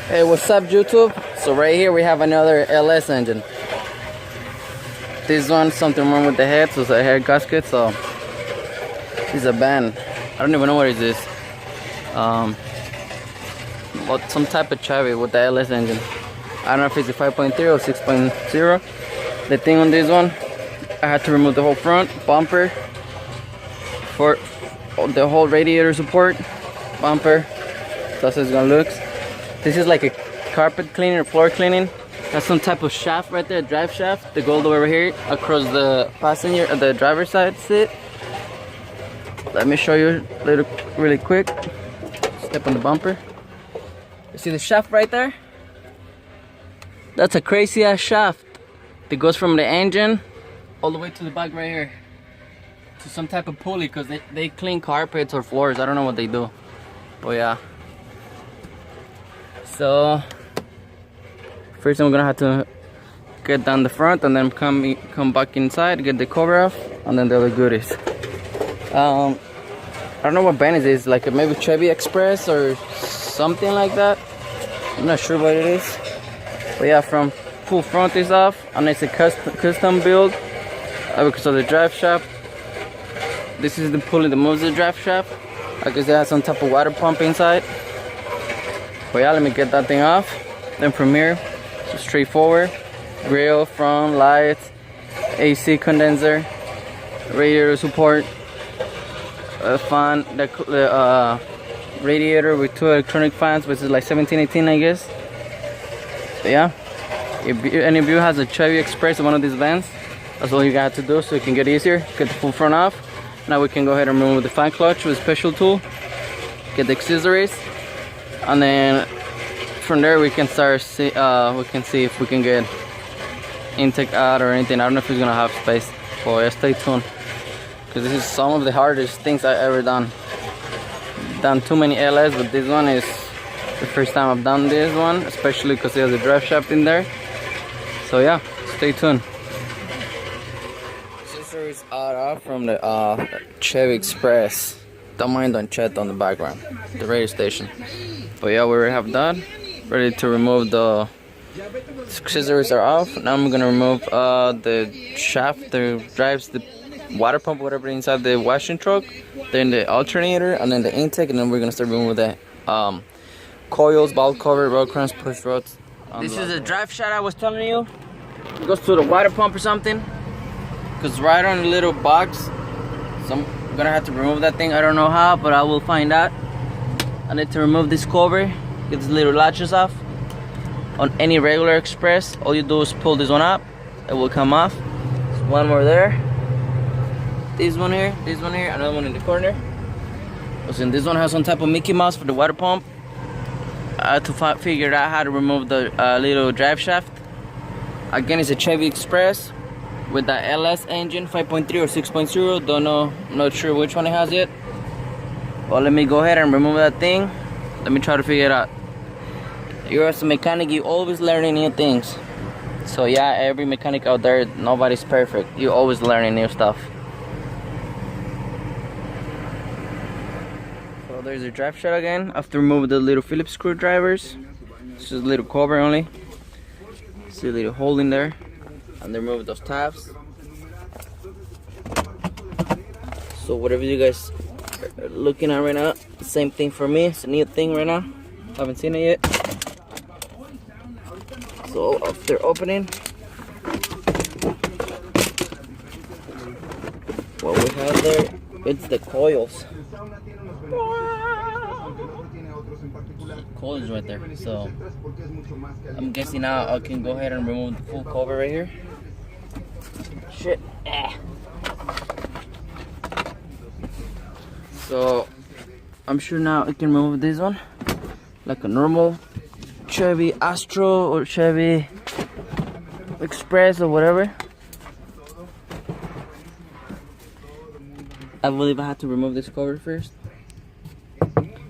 Hey, what's up YouTube? So right here we have another LS engine. This one, something wrong with the head, so it's a head gasket, so it's a band. I don't even know what it is. But some type of Chevy with the LS engine. I don't know if it's a 5.3 or 6.0. The thing on this one, I had to remove the whole front bumper for the whole radiator support bumper. That's how it's gonna look. This is like a carpet cleaning or floor cleaning. That's some type of shaft right there, drive shaft. The gold over here across the passenger, the driver's side seat. Let me show you really quick. Step on the bumper. You see the shaft right there? That's a crazy ass shaft that goes from the engine all the way to the back right here to some type of pulley, because they clean carpets or floors. I don't know what they do, but yeah. So first I'm gonna have to get down the front and then come back inside, get the cover off, and then the other goodies. I don't know what band it is, like maybe Chevy Express or something like that. I'm not sure what it is, but yeah, from full front is off, and it's a custom build because of the drive shaft. This is the pulley that moves the drive shaft. I guess it has some type of water pump inside. But yeah, let me get that thing off. Then from here, just straightforward. Grill, front, lights, AC condenser, radiator support, fan, the radiator with two electronic fans, which is like 17, 18 I guess. So yeah, if any of you has a Chevy Express or one of these vans, that's all you got to do, so you can get easier. Get the full front off. Now we can go ahead and remove the fan clutch with a special tool. Get the accessories. And then from there we can start we can see if we can get intake out or anything. I don't know if it's gonna have space, but yeah, stay tuned, because this is some of the hardest things I ever done too many LS, but this one is the first time I've done this one, especially because there's a drive shaft in there. So yeah, stay tuned. Accessories are off from the Chevy Express. Don't mind on chat on the background, the radio station. But yeah, we already have that. Ready to remove the accessories are off. Now I'm gonna remove the shaft that drives the water pump, whatever, inside the washing truck. Then the alternator, and then the intake, and then we're gonna start removing the coils, valve cover, road clamps, push rods. This is a drive shaft I was telling you. It goes to the water pump or something, because right on the little box. So I'm gonna have to remove that thing. I don't know how, but I will find out. I need to remove this cover, get these little latches off. On any regular Express, all you do is pull this one up, it will come off. There's one more there. This one here, another one in the corner. Listen, this one has some type of Mickey Mouse for the water pump. I had to figure out how to remove the little drive shaft. Again, it's a Chevy Express with the LS engine, 5.3 or 6.0. Don't know, not sure which one it has yet. Well, let me go ahead and remove that thing. Let me try to figure it out. You're as a mechanic, you always learning new things. So yeah, every mechanic out there, nobody's perfect. You're always learning new stuff. So there's a drive shaft again. I have to remove the little Phillips screwdrivers. It's just a little cover only. See a little hole in there. And then remove those tabs. So whatever you guys are looking at right now, same thing for me. It's a new thing right now. Haven't seen it yet. So after opening, what we have there, it's the coils. Coils right there. So I'm guessing now I can go ahead and remove the full cover right here. Shit. So I'm sure now I can remove this one like a normal Chevy Astro or Chevy Express or whatever. I believe I had to remove this cover first.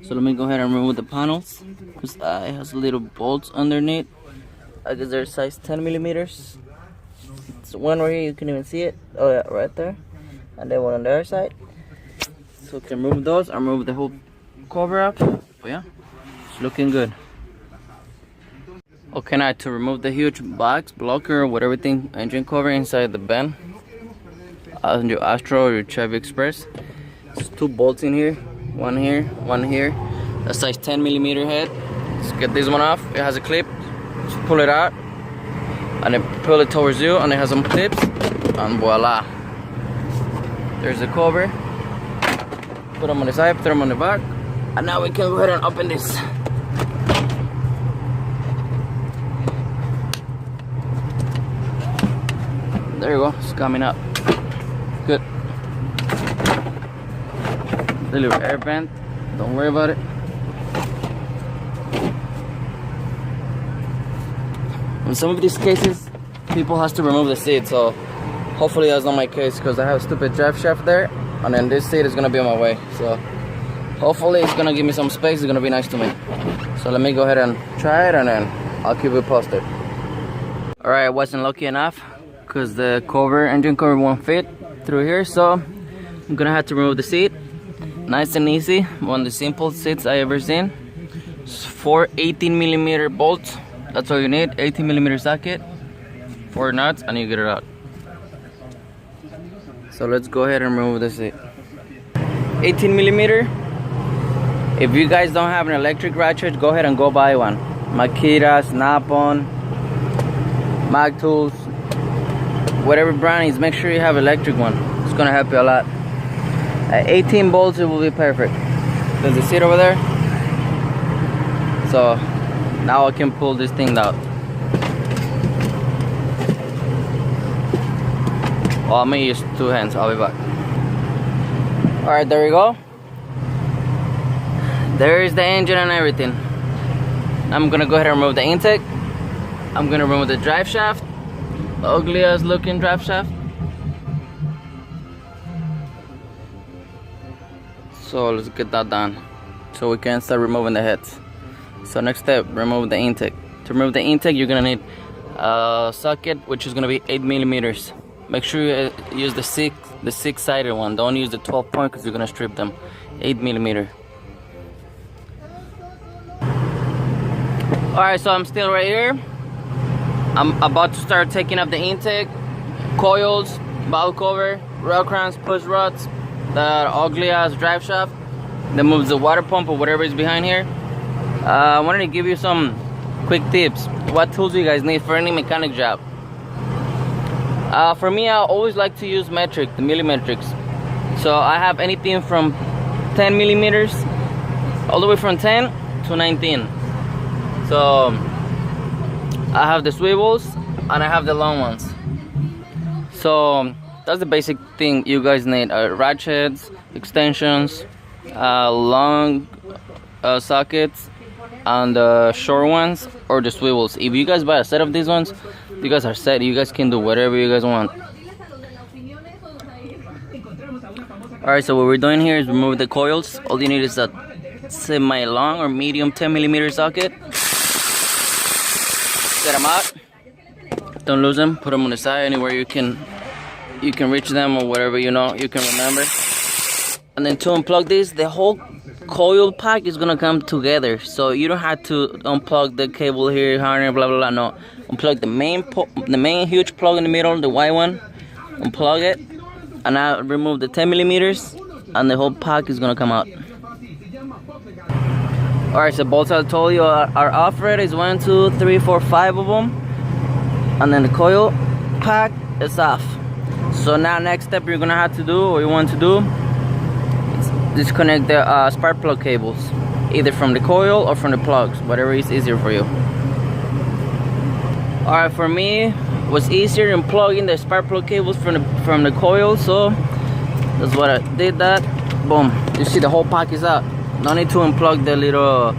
So let me go ahead and remove the panels, because it has little bolts underneath. I guess they're size 10 millimeters. It's one right here, you can even see it. Oh yeah, right there. And then one on the other side. So I can remove those. I remove the whole cover up. But yeah, it's looking good. Okay, now to remove the huge box, blocker, whatever thing, engine cover inside the bin, on your Astro or your Chevy Express. There's 2 bolts in here, one here, one here. A size 10mm head. Let's get this one off. It has a clip. Just pull it out, and then pull it towards you, and it has some clips, and voila. There's the cover. Put them on the side, throw them on the back, and now we can go ahead and open this. There you go, it's coming up. Good. The little air vent, don't worry about it. In some of these cases, people has to remove the seat, so hopefully that's not my case, because I have a stupid Driveshaft there, and then this seat is gonna be on my way. So hopefully it's gonna give me some space, it's gonna be nice to me. So let me go ahead and try it, and then I'll keep it posted. Alright, I wasn't lucky enough, because the cover, engine cover won't fit through here, so I'm gonna have to remove the seat. Nice and easy, one of the simple seats I ever seen. It's 4 18mm bolts, that's all you need. 18mm socket, 4 nuts, and you get it out. So let's go ahead and remove the seat. 18mm. If you guys don't have an electric ratchet, go ahead and go buy one. Makita, Snapon, Mag Tools, whatever brand is, make sure you have electric one. It's gonna help you a lot. At 18 bolts, it will be perfect. There's the seat over there. So now I can pull this thing out. Well, I'm gonna use 2 hands. I'll be back. All right, there we go. There is the engine and everything. I'm gonna go ahead and remove the intake. I'm gonna remove the drive shaft. The ugly ass looking drive shaft. So let's get that done, so we can start removing the heads. So next step, remove the intake. To remove the intake, you're gonna need a socket, which is gonna be 8mm. Make sure you use the 6-sided one. Don't use the 12-point, because you're gonna strip them. 8mm. Alright, so I'm still right here. I'm about to start taking up the intake, coils, valve cover, rod crowns, push rods, that ugly ass drive shaft that moves the water pump or whatever is behind here. I wanted to give you some quick tips. What tools do you guys need for any mechanic job? For me, I always like to use metric, the millimetrics. So I have anything from 10mm all the way from 10 to 19. So I have the swivels and I have the long ones. So that's the basic thing you guys need. Ratchets, extensions, long sockets, and the short ones, or the swivels. If you guys buy a set of these ones, you guys are set. You guys can do whatever you guys want. Alright, so what we're doing here is remove the coils. All you need is a semi-long or medium 10mm socket. Get them out. Don't lose them. Put them on the side, anywhere you can reach them, or whatever you can remember. And then to unplug this, the whole coil pack is gonna come together, so you don't have to unplug the cable here, harness, blah blah blah. No, unplug the main huge plug in the middle, the white one. Unplug it, and now remove the 10mm, and the whole pack is gonna come out. Alright, so bolts I told you are off already. Is 1, 2, 3, 4, 5 of them, and then the coil pack is off. So now next step you're gonna have to do, or you want to do, is disconnect the spark plug cables, either from the coil or from the plugs, whatever is easier for you. Alright, for me it was easier in plugging the spark plug cables from the coil, so that's what I did. That boom, you see the whole pack is out. No need to unplug the little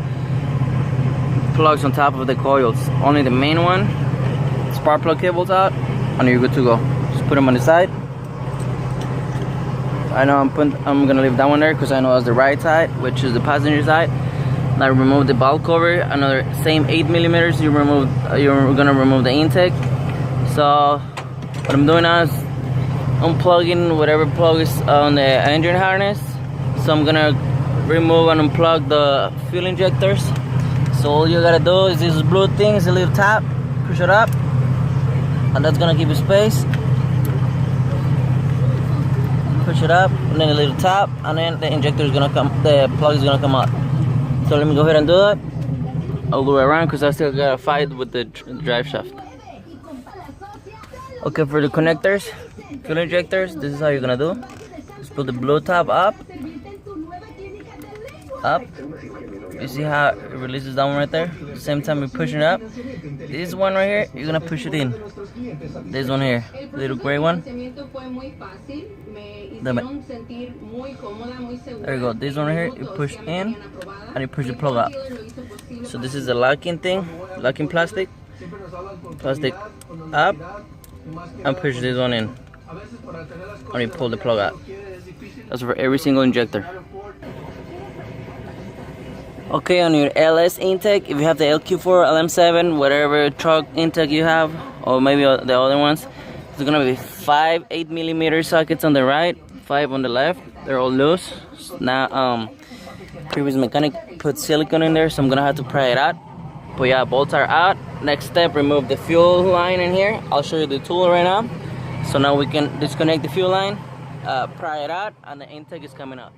plugs on top of the coils, only the main one. Spark plug cables out, and you're good to go. Just put them on the side. I know I'm gonna leave that one there because I know that's the right side, which is the passenger side. Now remove the valve cover, another same 8mm. You're gonna remove the intake. So what I'm doing now is unplugging whatever plug is on the engine harness. So I'm gonna remove and unplug the fuel injectors. So all you gotta do is this blue thing, is a little tap, push it up, and that's gonna give you space. Push it up, and then a little tap, and then the injector is gonna come, the plug is gonna come out. So let me go ahead and do that all the way around, because I still gotta fight with the drive shaft. Okay, for the connectors, fuel injectors, this is how you're gonna do. Just put the blue tab up. You see how it releases that one right there? Same time you're pushing it up. This one right here, you're gonna push it in. This one here, the little gray one. There you go. This one right here, you push in and you push the plug out. So this is the locking thing, locking plastic up, and push this one in. And you pull the plug out. That's for every single injector. Okay, on your LS intake, if you have the LQ4, LM7, whatever truck intake you have, or maybe the other ones, there's gonna be 5 8mm sockets on the right, 5 on the left. They're all loose. Now, previous mechanic put silicone in there, so I'm gonna have to pry it out. But yeah, bolts are out. Next step, remove the fuel line in here. I'll show you the tool right now. So now we can disconnect the fuel line, pry it out, and the intake is coming out.